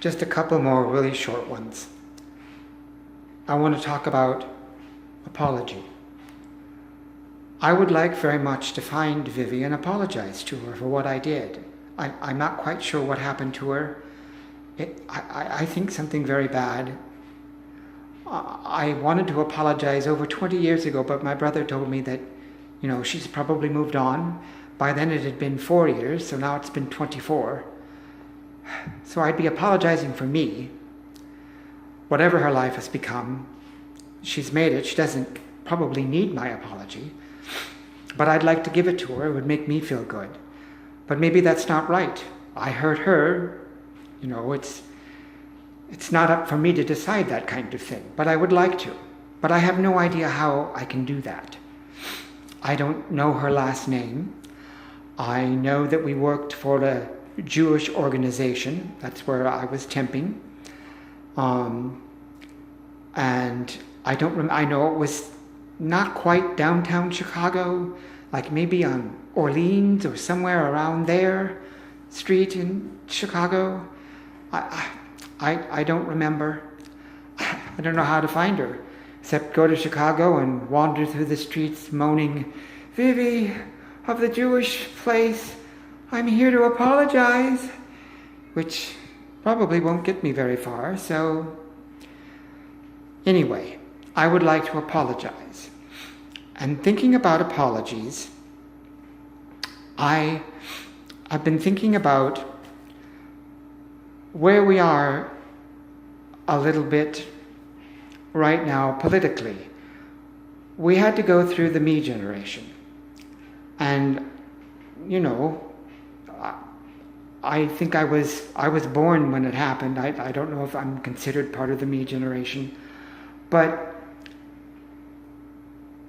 Just a couple more really short ones. I want to talk about apology. I would like very much to find Vivi and apologize to her for what I did. I'm not quite sure what happened to her. I think something very bad. I wanted to apologize over 20 years ago, but my brother told me that, she's probably moved on. By then it had been 4 years, so now it's been 24. So I'd be apologizing for me. Whatever her life has become, she's made it. She doesn't probably need my apology. But I'd like to give it to her. It would make me feel good. But maybe that's not right. I hurt her. It's not up for me to decide that kind of thing. But I would like to. But I have no idea how I can do that. I don't know her last name. I know that we worked for a Jewish organization. That's where I was temping. And I know it was not quite downtown Chicago, like maybe on Orleans or somewhere around there, street in Chicago. I don't remember. I don't know how to find her, except go to Chicago and wander through the streets moaning, "Vivi, of the Jewish place, I'm here to apologize," which probably won't get me very far. So anyway, I would like to apologize. And thinking about apologies, I've been thinking about where we are a little bit right now politically. We had to go through the me generation. And, I think I was born when it happened. I don't know if I'm considered part of the me generation. But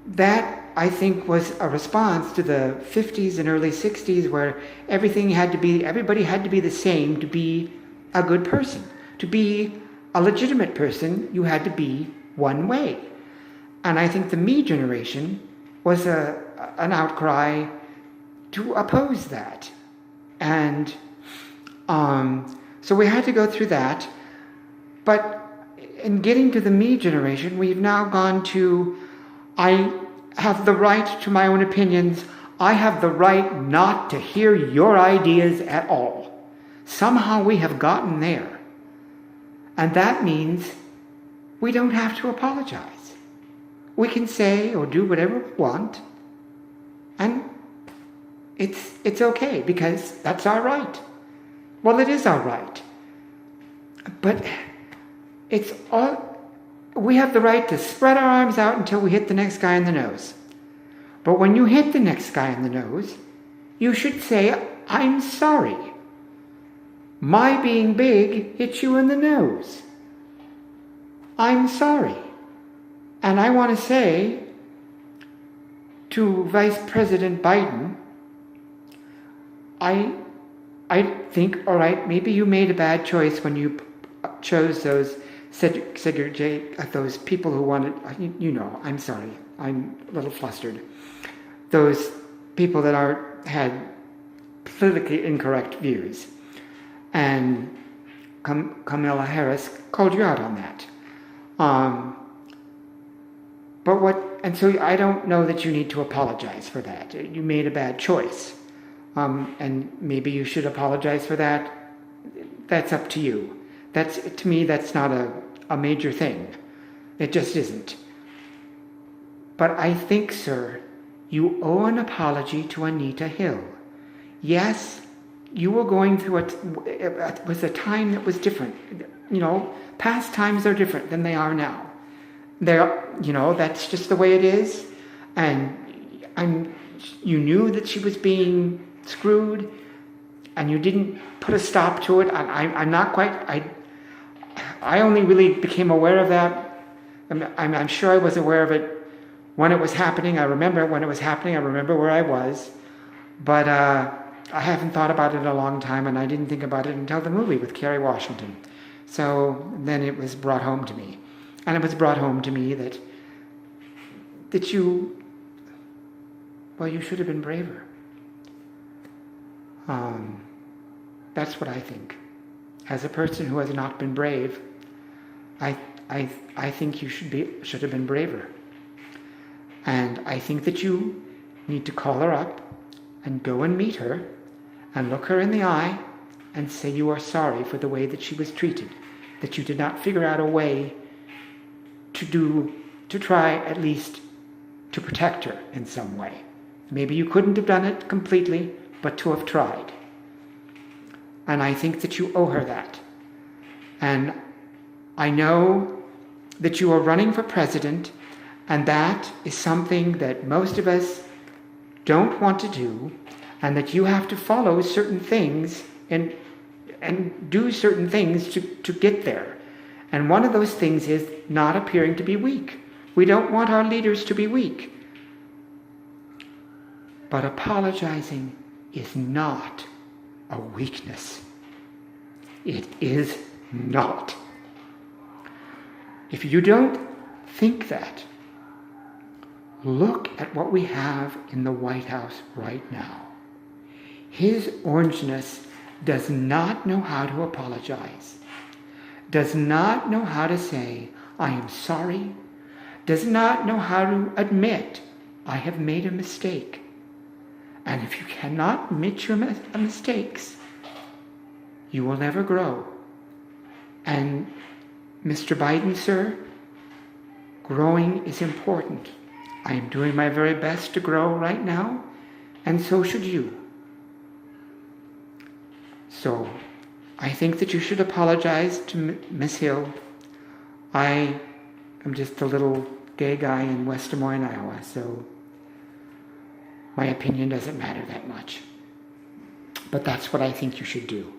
that, I think, was a response to the 50s and early 60s where everybody had to be the same to be a good person. To be a legitimate person, you had to be one way. And I think the me generation was an outcry to oppose that. And so we had to go through that. But in getting to the me generation, we've now gone to, I have the right to my own opinions. I have the right not to hear your ideas at all. Somehow we have gotten there. And that means we don't have to apologize. We can say or do whatever we want. And it's okay because that's our right. Well, it is our right. But we have the right to spread our arms out until we hit the next guy in the nose. But when you hit the next guy in the nose, you should say, "I'm sorry. My being big hit you in the nose. I'm sorry." And I want to say to Vice President Biden, I think, all right, maybe you made a bad choice when you chose those those people who wanted, I'm sorry, I'm a little flustered. Those people that had politically incorrect views. And Kamala Harris called you out on that. So I don't know that you need to apologize for that. You made a bad choice. And maybe you should apologize for that. That's up to you. To me, that's not a major thing. It just isn't. But I think, sir, you owe an apology to Anita Hill. Yes, you were going through it was a time that was different. Past times are different than they are now. That's just the way it is. And you knew that she was being screwed, and you didn't put a stop to it. I'm not quite. I only really became aware of that. I'm sure I was aware of it when it was happening. I remember when it was happening. I remember where I was, but I haven't thought about it in a long time, and I didn't think about it until the movie with Kerry Washington. So then it was brought home to me, and it was brought home to me that you should have been braver. That's what I think. as a person who has not been brave, I think you should have been braver. And I think that you need to call her up and go and meet her and look her in the eye and say you are sorry for the way that she was treated, that you did not figure out a way to try at least to protect her in some way. Maybe you couldn't have done it completely, but to have tried. And I think that you owe her that. And I know that you are running for president, and that is something that most of us don't want to do, and that you have to follow certain things and do certain things to get there. And one of those things is not appearing to be weak. We don't want our leaders to be weak. But apologizing is not a weakness. It is not. If you don't think that, look at what we have in the White House right now. His orangeness does not know how to apologize, does not know how to say, I am sorry, does not know how to admit, I have made a mistake. And if you cannot admit your mistakes, you will never grow. And Mr. Biden, sir, growing is important. I am doing my very best to grow right now, and so should you. So, I think that you should apologize to Miss Hill. I am just a little gay guy in West Des Moines, Iowa, so my opinion doesn't matter that much. But that's what I think you should do.